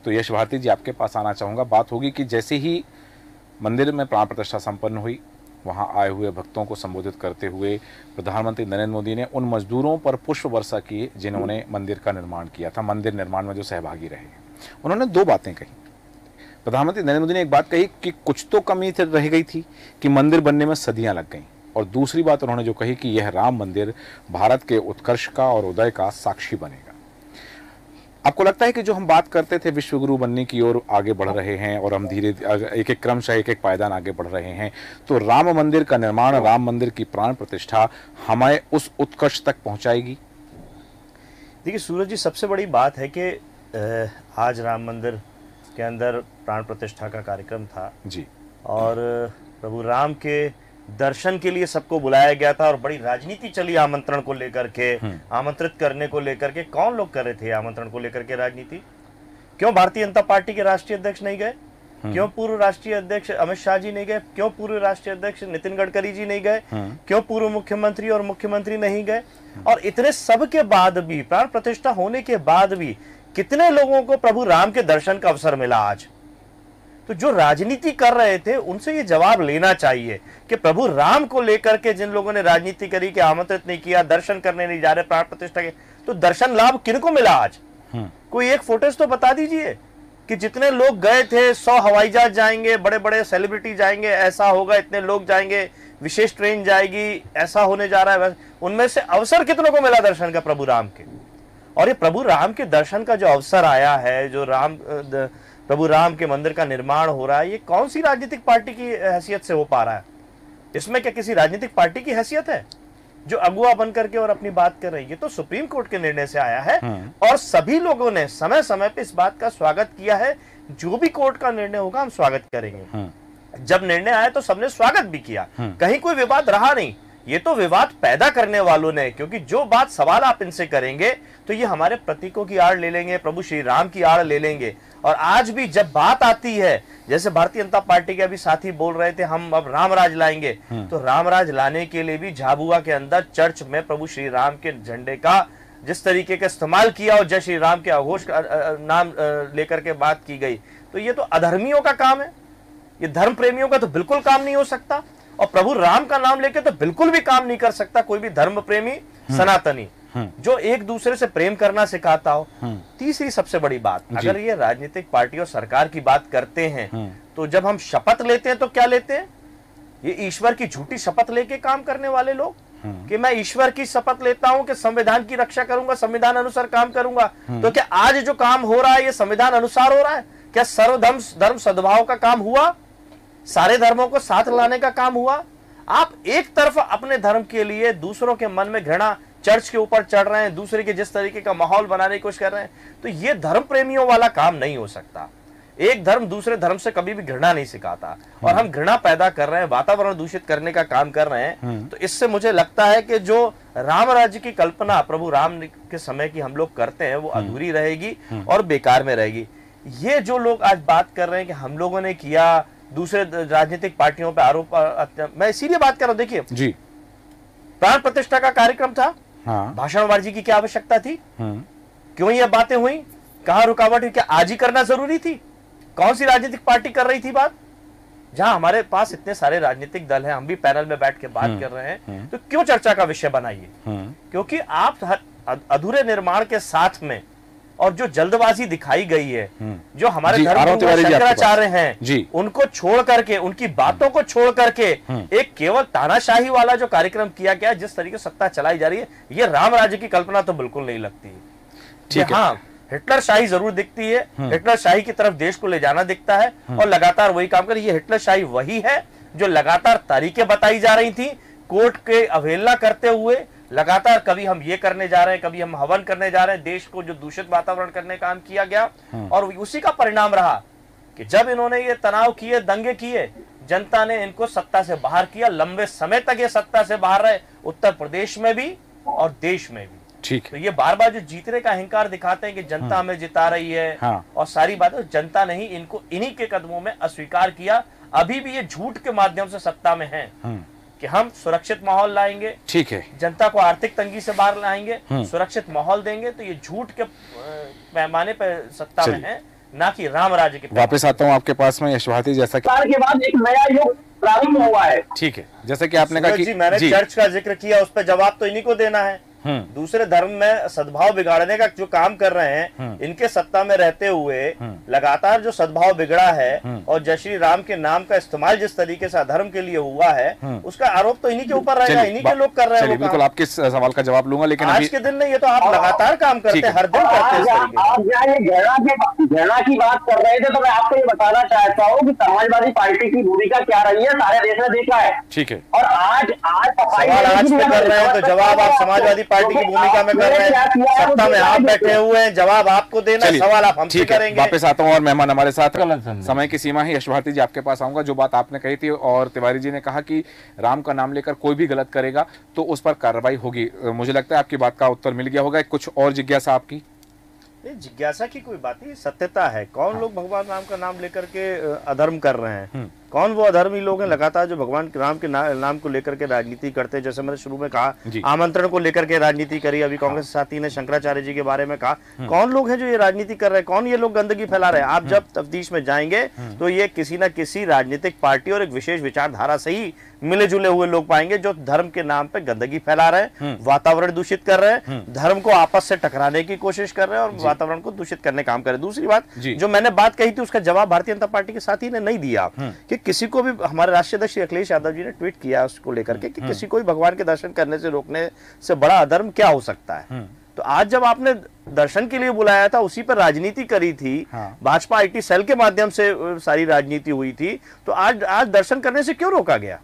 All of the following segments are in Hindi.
तो यश भारती जी आपके पास आना चाहूँगा। बात होगी कि जैसे ही मंदिर में प्राण प्रतिष्ठा संपन्न हुई, वहाँ आए हुए भक्तों को संबोधित करते हुए प्रधानमंत्री नरेंद्र मोदी ने उन मजदूरों पर पुष्प वर्षा की जिन्होंने मंदिर का निर्माण किया था, मंदिर निर्माण में जो सहभागी रहे। उन्होंने दो बातें कही। प्रधानमंत्री नरेंद्र मोदी ने एक बात कही कि कुछ तो कमी रह गई थी कि मंदिर बनने में सदियां लग गईं, और दूसरी बात उन्होंने जो कही कि यह राम मंदिर भारत के उत्कर्ष का और उदय का साक्षी बनेगा। आपको लगता है कि जो हम बात करते थे विश्वगुरु बनने की ओर आगे बढ़ रहे हैं और हम धीरे एक एक क्रमशः एक एक पायदान आगे बढ़ रहे हैं, तो राम मंदिर का निर्माण, राम मंदिर की प्राण प्रतिष्ठा हमें उस उत्कर्ष तक पहुंचाएगी? देखिए सूरज जी, सबसे बड़ी बात है कि आज राम मंदिर के अंदर प्राण प्रतिष्ठा का कार्यक्रम था जी, और प्रभु राम के दर्शन के लिए सबको बुलाया गया था और बड़ी राजनीति चली आमंत्रण को लेकर के, आमंत्रित करने को लेकर के। कौन लोग कर रहे थे आमंत्रण को लेकर के राजनीति? क्यों भारतीय जनता पार्टी के राष्ट्रीय अध्यक्ष नहीं गए? क्यों पूर्व राष्ट्रीय अध्यक्ष अमित शाह जी नहीं गए? क्यों पूर्व राष्ट्रीय अध्यक्ष नितिन गडकरी जी नहीं गए? क्यों पूर्व मुख्यमंत्री और मुख्यमंत्री नहीं गए? और इतने सब के बाद भी, प्राण प्रतिष्ठा होने के बाद भी कितने लोगों को प्रभु राम के दर्शन का अवसर मिला आज? तो जो राजनीति कर रहे थे उनसे ये जवाब लेना चाहिए कि प्रभु राम को लेकर के जिन लोगों ने राजनीति करी कि आमंत्रित नहीं किया, दर्शन करने नहीं जा रहे प्राण प्रतिष्ठा के, तो दर्शन लाभ किनको मिला आज? कोई एक फुटेज तो बता दीजिए कि जितने लोग गए थे, 100 हवाई जहाज जाएंगे, बड़े बड़े सेलिब्रिटी जाएंगे, ऐसा होगा, इतने लोग जाएंगे, विशेष ट्रेन जाएगी, ऐसा होने जा रहा है, उनमें से अवसर कितनों को मिला दर्शन का प्रभु राम के? और ये प्रभु राम के दर्शन का जो अवसर आया है, जो प्रभु राम के मंदिर का निर्माण हो रहा है, ये कौन सी राजनीतिक पार्टी की हैसियत से हो पा रहा है? इसमें क्या किसी राजनीतिक पार्टी की हैसियत है जो अगुआ बन करके और अपनी बात कर रही है? ये तो सुप्रीम कोर्ट के निर्णय से आया है और सभी लोगों ने समय समय पे इस बात का स्वागत किया है। जो भी कोर्ट का निर्णय होगा हम स्वागत करेंगे। जब निर्णय आया तो सबने स्वागत भी किया, कहीं कोई विवाद रहा नहीं। ये तो विवाद पैदा करने वालों ने, क्योंकि जो बात सवाल आप इनसे करेंगे तो ये हमारे प्रतीकों की आड़ ले लेंगे, प्रभु श्री राम की आड़ ले लेंगे। और आज भी जब बात आती है, जैसे भारतीय जनता पार्टी के अभी साथी बोल रहे थे हम अब रामराज लाएंगे, तो रामराज लाने के लिए भी झाबुआ के अंदर चर्च में प्रभु श्री राम के झंडे का जिस तरीके का इस्तेमाल किया और जय श्री राम के आघोष का नाम लेकर के बात की गई, तो ये तो अधर्मियों का काम है, ये धर्म प्रेमियों का तो बिल्कुल काम नहीं हो सकता। और प्रभु राम का नाम लेके तो बिल्कुल भी काम नहीं कर सकता कोई भी धर्म प्रेमी सनातनी जो एक दूसरे से प्रेम करना सिखाता हो। तीसरी सबसे बड़ी बात, अगर ये राजनीतिक पार्टी और सरकार की बात करते हैं तो जब हम शपथ लेते हैं तो क्या लेते हैं? ये ईश्वर की झूठी शपथ लेके काम करने वाले लोग कि मैं ईश्वर की शपथ लेता हूं कि संविधान की रक्षा करूंगा, संविधान अनुसार काम करूंगा। तो क्या आज जो काम हो रहा है ये संविधान अनुसार हो रहा है? क्या सर्वधर्म सद्भाव का काम हुआ? सारे धर्मों को साथ लाने का काम हुआ? आप एक तरफ अपने धर्म के लिए दूसरों के मन में घृणा चर्च के ऊपर चढ़ रहे हैं, दूसरे के जिस तरीके का माहौल बनाने की कोशिश कर रहे हैं, तो ये धर्म प्रेमियों वाला काम नहीं हो सकता। एक धर्म दूसरे धर्म से कभी भी घृणा नहीं सिखाता और हम घृणा पैदा कर रहे हैं, वातावरण दूषित करने का काम कर रहे हैं। तो इससे मुझे लगता है कि जो राम राज्य की कल्पना प्रभु राम के समय की हम लोग करते हैं वो अधूरी रहेगी और बेकार में रहेगी। ये जो लोग आज बात कर रहे हैं कि हम लोगों ने किया, दूसरे राजनीतिक पार्टियों पर आरोप, मैं इसीलिए बात कर रहा हूं। देखिए जी, प्राण प्रतिष्ठा का कार्यक्रम था, भाषणबाजी की क्या आवश्यकता थी? क्यों ये बातें हुई? कहां रुकावट हुई? क्या आज ही करना जरूरी थी? कौन सी राजनीतिक पार्टी कर रही थी बात? जहां हमारे पास इतने सारे राजनीतिक दल हैं, हम भी पैनल में बैठ के बात कर रहे हैं, तो क्यों चर्चा का विषय बनाइए? क्योंकि आप अधूरे निर्माण के साथ में और जो जल्दबाजी दिखाई गई है, जो हमारे धर्मगुरु शंकराचार्य हैं उनको छोड़ करके, उनकी बातों को छोड़ करके एक केवल तानाशाही वाला जो कार्यक्रम किया गया, जिस तरीके से सत्ता चलाई जा रही है, ये राम राज्य की कल्पना तो बिल्कुल नहीं लगती है। ठीक है, हाँ, हिटलर शाही जरूर दिखती है, हिटलर शाही की तरफ देश को ले जाना दिखता है और लगातार वही काम कर। ये हिटलर शाही वही है जो लगातार तरीके बताई जा रही थी, कोर्ट के अवहेलना करते हुए लगातार, कभी हम ये करने जा रहे हैं, कभी हम हवन करने जा रहे हैं, देश को जो दूषित वातावरण करने का काम किया गया। और उसी का परिणाम रहा कि जब इन्होंने ये तनाव किए, दंगे किए, जनता ने इनको सत्ता से बाहर किया। लंबे समय तक ये सत्ता से बाहर रहे, उत्तर प्रदेश में भी और देश में भी। ठीक, तो ये बार बार जो जीतने का अहंकार दिखाते हैं कि जनता हमें जिता रही है, और सारी बातें जनता ने ही इनको इन्हीं के कदमों में अस्वीकार किया। अभी भी ये झूठ के माध्यम से सत्ता में है कि हम सुरक्षित माहौल लाएंगे, ठीक है, जनता को आर्थिक तंगी से बाहर लाएंगे, सुरक्षित माहौल देंगे। तो ये झूठ के पैमाने पर सत्ता में है, ना कि राम राज्य के। वापस आता हूँ आपके पास में यश भारती, जैसा कि के बाद एक नया युग प्रारंभ हुआ है। ठीक है, जैसे कि आपने कहा कि मैंने चर्च का जिक्र किया, उस पर जवाब तो इन्हीं को देना है। दूसरे धर्म में सद्भाव बिगाड़ने का जो काम कर रहे हैं, इनके सत्ता में रहते हुए लगातार जो सद्भाव बिगड़ा है और जय श्री राम के नाम का इस्तेमाल जिस तरीके से अधर्म के लिए हुआ है, उसका आरोप तो इन्हीं के ऊपर रहेगा, इन्हीं के लोग कर रहे हैं। बिल्कुल आपके सवाल का जवाब लूंगा, लेकिन आज के दिन नहीं, ये तो आप लगातार काम करते हैं, हर दिन करते हैं। आप जहाँ ये घृणा की बात कर रहे थे, तो मैं आपको ये बताना चाहता हूँ कि समाजवादी पार्टी की भूमिका क्या रही है, सारे देश ने देखा है। ठीक है, और आज सवाल आज पे कर रहे हैं, तो जवाब आप समाजवादी पार्टी की भूमिका में कर रहे हैं, सत्ता में आप बैठे हुए हैं, जवाब आपको देना, सवाल आप हमसे करेंगे। वापस आता हूँ और मेहमान हमारे साथ, समय की सीमा है। यश भारती जी, आपके पास आऊंगा। जो बात आपने कही थी और तिवारी जी ने कहा कि राम का नाम लेकर कोई भी गलत करेगा तो उस पर कार्रवाई होगी, मुझे लगता है आपकी बात का उत्तर मिल गया होगा। कुछ और जिज्ञासा आपकी? जिज्ञासा की कोई बात नहीं, सत्यता है। कौन लोग भगवान राम का नाम लेकर के अधर्म कर रहे हैं? कौन वो अधर्मी लोग हैं लगातार जो भगवान राम के नाम को लेकर के राजनीति करते हैं? जैसे मैंने शुरू में कहा, आमंत्रण को लेकर के राजनीति करी, अभी कांग्रेस साथी ने शंकराचार्य जी के बारे में कहा। कौन लोग हैं जो ये राजनीति कर रहे हैं? कौन ये लोग गंदगी फैला रहे हैं? आप जब तफ्तीश में जाएंगे तो ये किसी न किसी राजनीतिक पार्टी और एक विशेष विचारधारा से ही मिले जुले हुए लोग पाएंगे, जो धर्म के नाम पे गंदगी फैला रहे हैं, वातावरण दूषित कर रहे हैं, धर्म को आपस से टकराने की कोशिश कर रहे हैं और वातावरण को दूषित करने का काम कर रहे हैं। दूसरी बात, जो मैंने बात कही थी उसका जवाब भारतीय जनता पार्टी के साथी ने नहीं दिया कि किसी को भी, हमारे राष्ट्रीय अध्यक्ष अखिलेश यादव जी ने ट्वीट किया उसको लेकर के कि किसी को भी भगवान के दर्शन करने से रोकने से बड़ा अधर्म क्या हो सकता है। तो आज जब आपने दर्शन के लिए बुलाया था, उसी पर राजनीति करी थी, भाजपा IT सेल के माध्यम से सारी राजनीति हुई थी, तो आज दर्शन करने से क्यों रोका गया?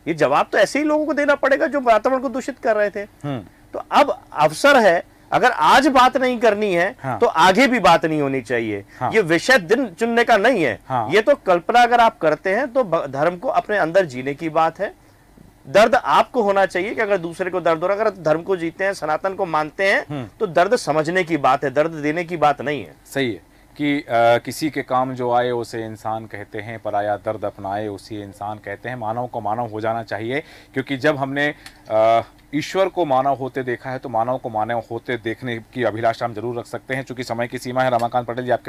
ये जवाब तो ऐसे ही लोगों को देना पड़ेगा जो वातावरण को दूषित कर रहे थे। तो अब अवसर है, अगर आज बात नहीं करनी है तो आगे भी बात नहीं होनी चाहिए। ये विषय दिन चुनने का नहीं है। ये तो कल्पना अगर आप करते हैं तो धर्म को अपने अंदर जीने की बात है। दर्द आपको होना चाहिए कि अगर दूसरे को दर्द हो रहा है, अगर धर्म को जीते हैं, सनातन को मानते हैं, तो दर्द समझने की बात है, दर्द देने की बात नहीं है। सही है कि किसी के काम जो आए उसे इंसान कहते हैं, पराया दर्द अपनाए उसी इंसान कहते हैं। मानव को मानव हो जाना चाहिए, क्योंकि जब हमने ईश्वर को मानव होते देखा है तो मानव को मानव होते देखने की अभिलाषा हम जरूर रख सकते हैं। चूंकि समय की सीमा है, रमाकांत पटेल जी आपके